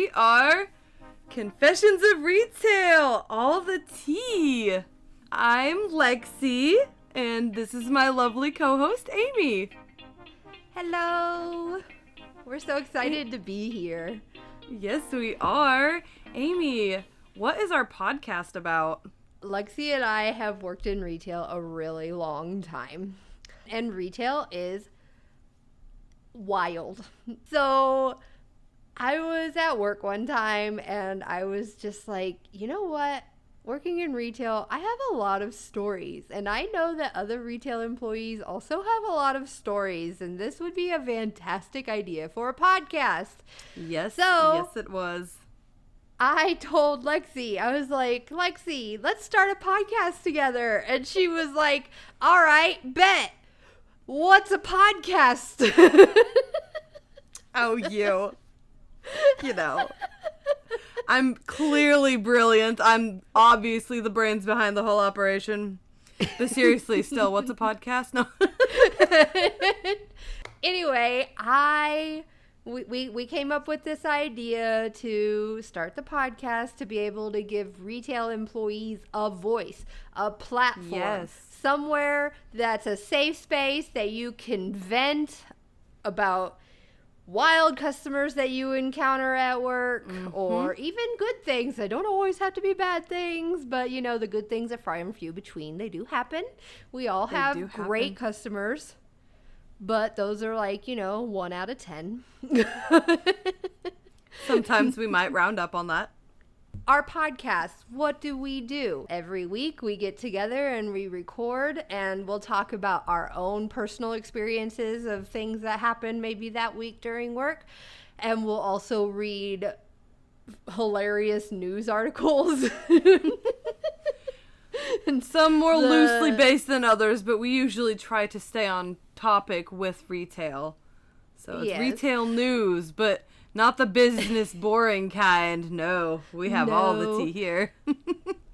we are Confessions of Retail, all the tea. I'm Lexi, and this is my lovely co-host, Amy. Hello. We're so excited to be here. Yes, we are. Amy, what is our podcast about? Lexi and I have worked in retail a really long time, and retail is wild. So I was at work one time and I was just like, you know what? Working in retail, I have a lot of stories, and I know that other retail employees also have a lot of stories, and this would be a fantastic idea for a podcast. Yes, it was. I told Lexi, I was like, Lexi, let's start a podcast together. And she was like, all right, bet. What's a podcast? Oh, you know, I'm clearly brilliant. I'm obviously the brains behind the whole operation. But seriously, still, what's a podcast? No. Anyway, we came up with this idea to start the podcast to be able to give retail employees a voice, a platform, Yes. somewhere that's a safe space that you can vent about wild customers that you encounter at work, or even good things. They don't always have to be bad things, but you know, the good things are far and few between. They do happen. We all have great customers, but those are like, 1 out of 10. Sometimes we might round up on that. Our podcast, what do we do? Every week we get together and we record, and we'll talk about our own personal experiences of things that happened maybe that week during work. And we'll also read hilarious news articles. And some more loosely based than others, but we usually try to stay on topic with retail. So it's retail news, but not the business boring kind. No, we have all the tea here.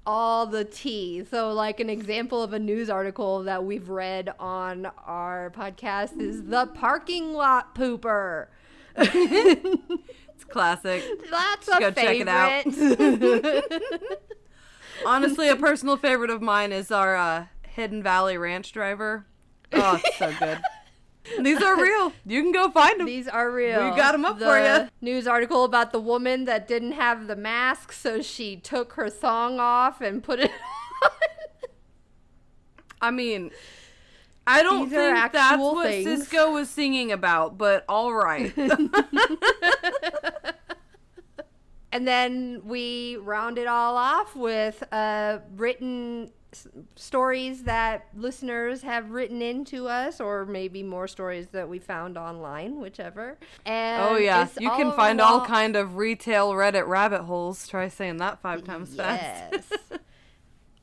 All the tea. So like an example of a news article that we've read on our podcast is the parking lot pooper. It's classic. That's Just a go favorite. Check it out. Honestly, a personal favorite of mine is our Hidden Valley Ranch driver. Oh, it's so good. These are real. You can go find them. These are real. We got them up for you. News article about the woman that didn't have the mask, so she took her thong off and put it on. I mean, I don't think that's what things. Cisco was singing about, but all right. And then we round it all off with written stories that listeners have written into us, or maybe more stories that we found online, whichever. And oh yeah, you can find all kind of retail Reddit rabbit holes. Try saying that 5 times fast. Yes.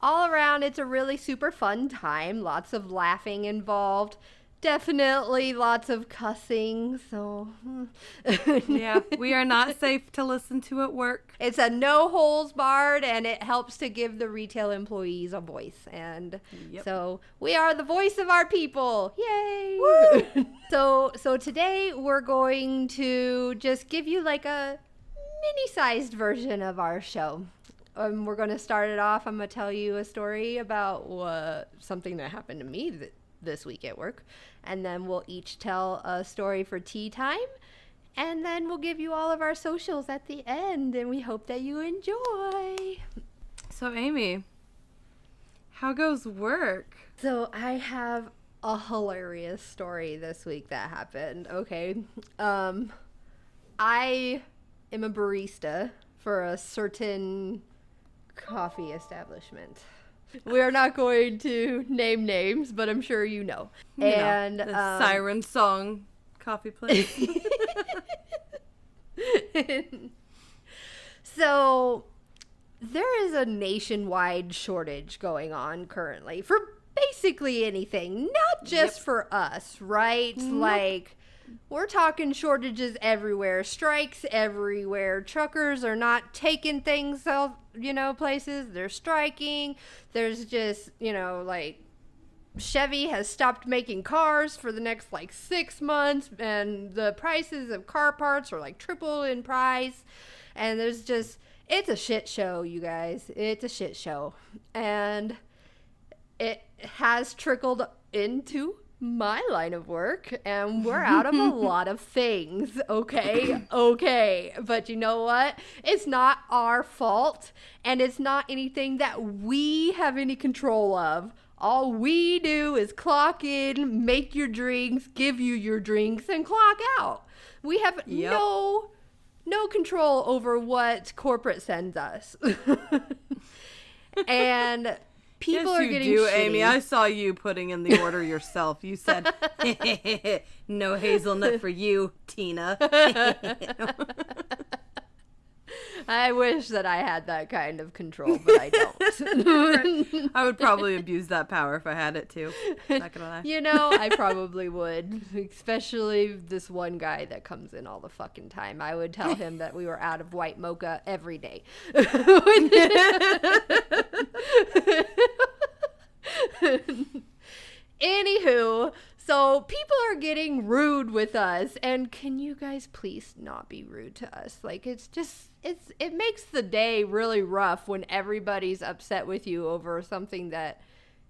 All around, it's a really super fun time. Lots of laughing involved. Definitely lots of cussing, so... Yeah, we are not safe to listen to at work. It's a no holes barred, and it helps to give the retail employees a voice. And so we are the voice of our people. Yay! Woo! So today we're going to just give you like a mini-sized version of our show. We're going to start it off. I'm going to tell you a story about something that happened to me this week at work. And then we'll each tell a story for tea time. And then we'll give you all of our socials at the end. And we hope that you enjoy. So, Amy, how goes work? So I have a hilarious story this week that happened. Okay. I am a barista for a certain coffee establishment. We are not going to name names, but I'm sure you know. The Siren Song coffee place. So there is a nationwide shortage going on currently for basically anything, not just for us, right? Like, we're talking shortages everywhere, strikes everywhere. Truckers are not taking things off, places. They're striking. There's just, like Chevy has stopped making cars for the next like 6 months, and the prices of car parts are like triple in price. And there's just, it's a shit show, you guys. It's a shit show. And it has trickled into my line of work, and we're out of a lot of things. Okay. But you know what? It's not our fault, and it's not anything that we have any control of. All we do is clock in, make your drinks, give you your drinks, and clock out. We have no control over what corporate sends us. And people are getting shitty. Amy. I saw you putting in the order yourself. You said, no hazelnut for you, Tina. I wish that I had that kind of control, but I don't. I would probably abuse that power if I had it too. Not gonna lie. You know, I probably would. Especially this one guy that comes in all the fucking time. I would tell him that we were out of white mocha every day. Anywho, so people are getting rude with us, and can you guys please not be rude to us? Like, it makes the day really rough when everybody's upset with you over something that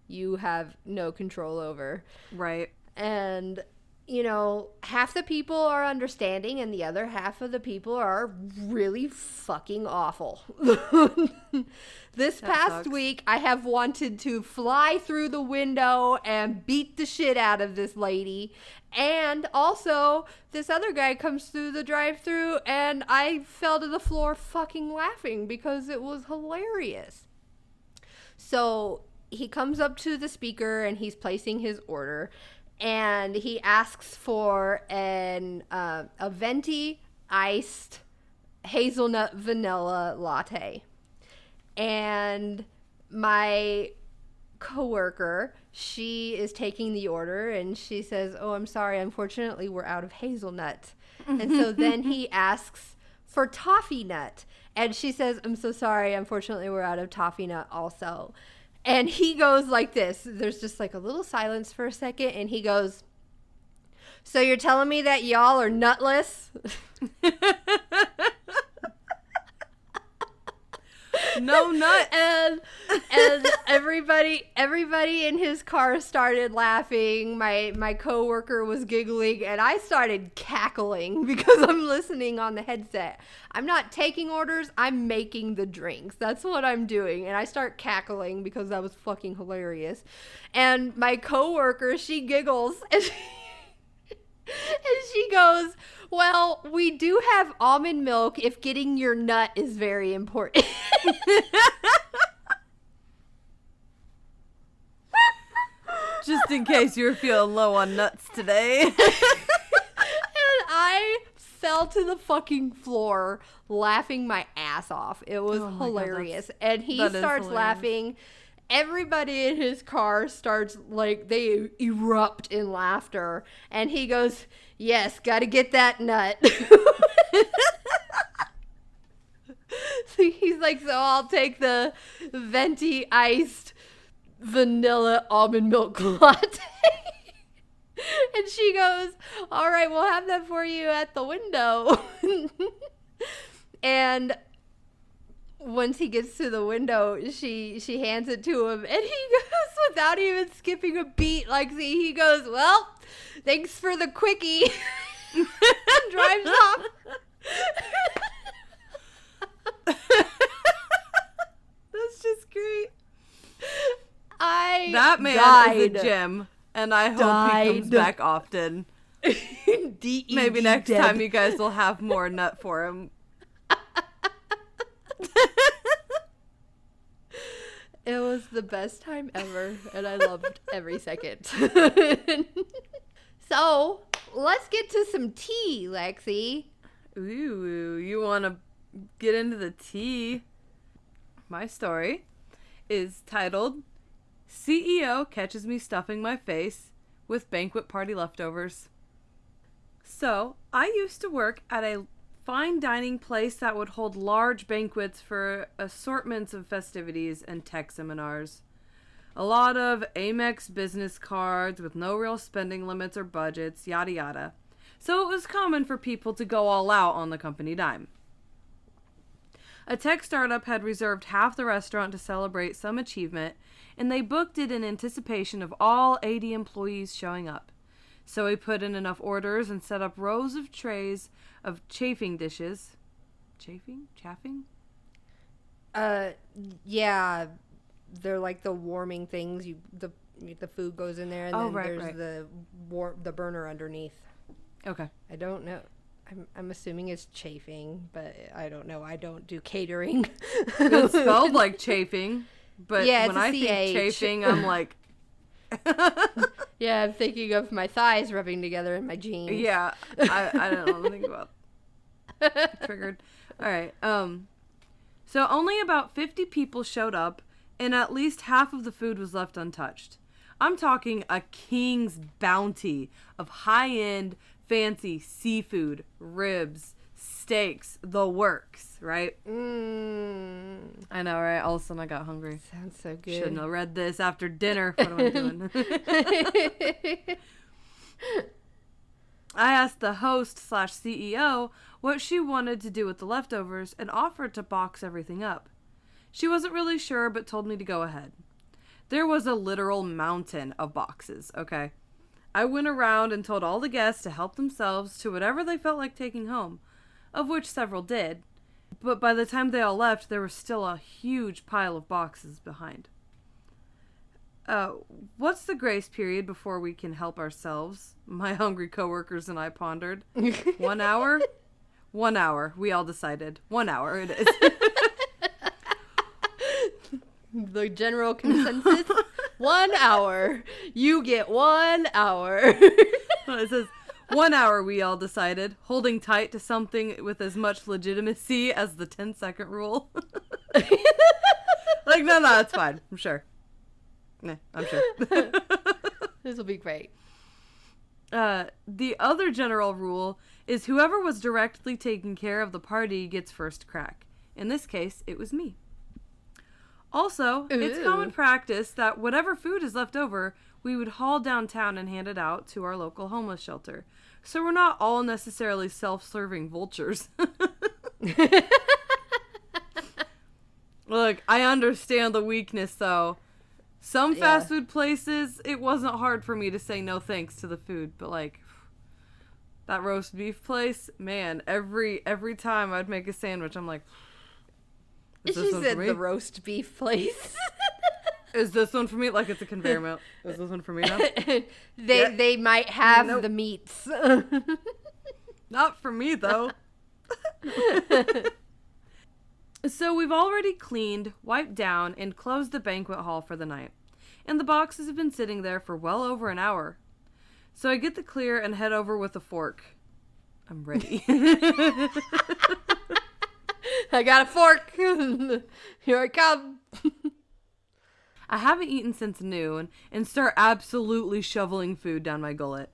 you have no control over. Right. And, you know, half the people are understanding and the other half of the people are really fucking awful. This past week, I have wanted to fly through the window and beat the shit out of this lady. And also, this other guy comes through the drive-thru and I fell to the floor fucking laughing because it was hilarious. So he comes up to the speaker and he's placing his order. And he asks for a venti iced hazelnut vanilla latte. And my coworker, she is taking the order and she says, "Oh, I'm sorry. Unfortunately, we're out of hazelnut." And so then he asks for toffee nut. And she says, "I'm so sorry. Unfortunately, we're out of toffee nut also." And he goes like this. There's just like a little silence for a second. And he goes, "So you're telling me that y'all are nutless?" No nut. And everybody in his car started laughing. My coworker was giggling and I started cackling because I'm listening on the headset. I'm not taking orders, I'm making the drinks. That's what I'm doing. And I start cackling because that was fucking hilarious. And my coworker, she giggles and she goes, "Well, we do have almond milk if getting your nut is very important." Just in case you were feeling low on nuts today. And I fell to the fucking floor laughing my ass off. It was hilarious. God, and he starts laughing. Everybody in his car starts, like, they erupt in laughter. And he goes, "Yes, gotta get that nut." So he's like, "So I'll take the venti iced vanilla almond milk latte." And she goes, "All right, we'll have that for you at the window." And once he gets to the window, she hands it to him, and he goes, without even skipping a beat, he goes, "Well, thanks for the quickie," and drives off. That's just great. That man is a gem, and I hope he comes back often. Maybe next time you guys will have more nut for him. It was the best time ever, and I loved every second. So, let's get to some tea, Lexi. Ooh, you want to get into the tea? My story is titled, "CEO Catches Me Stuffing My Face with Banquet Party Leftovers." So, I used to work at a fine dining place that would hold large banquets for assortments of festivities and tech seminars. A lot of Amex business cards with no real spending limits or budgets, yada yada. So it was common for people to go all out on the company dime. A tech startup had reserved half the restaurant to celebrate some achievement, and they booked it in anticipation of all 80 employees showing up. So we put in enough orders and set up rows of trays of chafing dishes. Chaffing? Yeah. They're like the warming things. The food goes in there, and then there's the burner underneath. Okay. I don't know. I'm assuming it's chafing, but I don't know. I don't do catering. It's spelled like chafing, but yeah, when I think chafing, I'm like... Yeah, I'm thinking of my thighs rubbing together in my jeans. Yeah, I don't know what to think about. Triggered. All right. So only about 50 people showed up, and at least half of the food was left untouched. I'm talking a king's bounty of high-end, fancy seafood, ribs, steaks, the works, right? I know, right? All of a sudden I got hungry. Sounds so good. Shouldn't have read this after dinner. What am I doing? I asked the host/CEO what she wanted to do with the leftovers and offered to box everything up. She wasn't really sure, but told me to go ahead. There was a literal mountain of boxes, okay? I went around and told all the guests to help themselves to whatever they felt like taking home, of which several did. But by the time they all left, there was still a huge pile of boxes behind. What's the grace period before we can help ourselves? My hungry coworkers and I pondered. 1 hour? 1 hour, we all decided. 1 hour it is. The general consensus, 1 hour. You get 1 hour. It says, 1 hour, we all decided, holding tight to something with as much legitimacy as the 10-second rule. Like, no, it's fine. I'm sure. Nah, I'm sure. This will be great. The other general rule is whoever was directly taking care of the party gets first crack. In this case, it was me. Also, it's common practice that whatever food is left over, we would haul downtown and hand it out to our local homeless shelter. So we're not all necessarily self-serving vultures. Look, I understand the weakness, though. Some fast food places, it wasn't hard for me to say no thanks to the food, but like that roast beef place, man, every time I'd make a sandwich, I'm like, she said the roast beef place. Is this one for me? Like it's a conveyor belt. Is this one for me now? They might have the meats. Not for me, though. So we've already cleaned, wiped down, and closed the banquet hall for the night. And the boxes have been sitting there for well over an hour. So I get the clear and head over with a fork. I'm ready. I got a fork. Here I come. I haven't eaten since noon and start absolutely shoveling food down my gullet.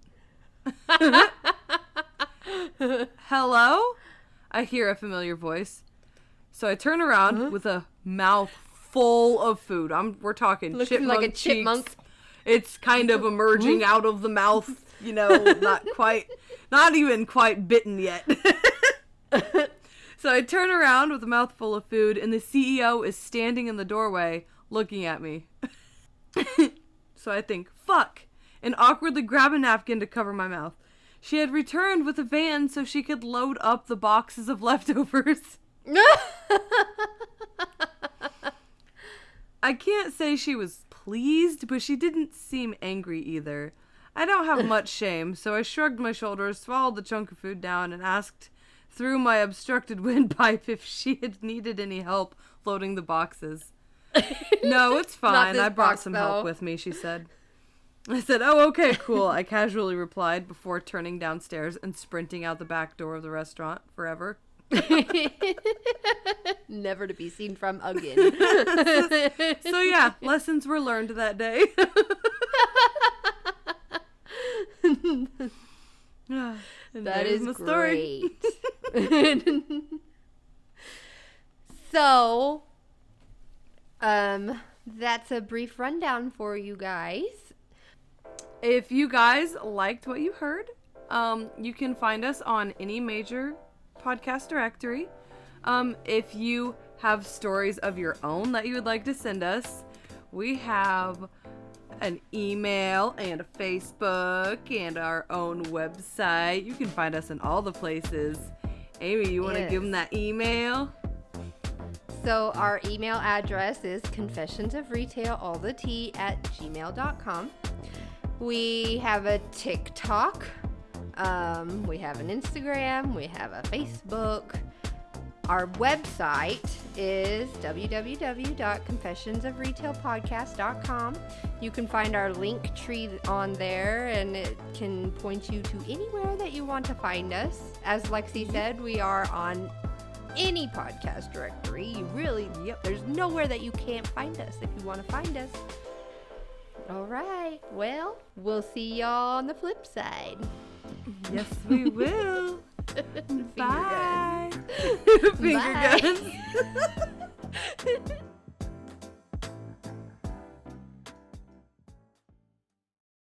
Hello? I hear a familiar voice. So I turn around with a mouth full of food. We're talking looking chipmunk like a chipmunk. Cheeks. It's kind of emerging out of the mouth, not even quite bitten yet. So I turn around with a mouthful of food, and the CEO is standing in the doorway looking at me. So I think, fuck, and awkwardly grab a napkin to cover my mouth. She had returned with a van so she could load up the boxes of leftovers. I can't say she was pleased, but she didn't seem angry either. I don't have much shame, so I shrugged my shoulders, swallowed the chunk of food down, and asked through my obstructed windpipe if she had needed any help loading the boxes. No, it's fine. I brought some help with me, she said. I said, oh, okay, cool. I casually replied before turning downstairs and sprinting out the back door of the restaurant forever. Never to be seen from again. So yeah, lessons were learned that day. That is great. So, that's a brief rundown for you guys. If you guys liked what you heard, you can find us on any major podcast directory. If you have stories of your own that you would like to send us, we have an email and a Facebook and our own website. You can find us in all the places. Amy, you want to give them that email? So our email address is confessionsofretail@gmail.com. We have a TikTok. We have an Instagram. We have a Facebook. Our website is www.confessionsofretailpodcast.com. You can find our link tree on there, and it can point you to anywhere that you want to find us. As Lexi said, we are on any podcast directory. There's nowhere that you can't find us if you want to find us. All right. Well, we'll see y'all on the flip side. Yes, we will. Bye. Finger guns. Finger guns.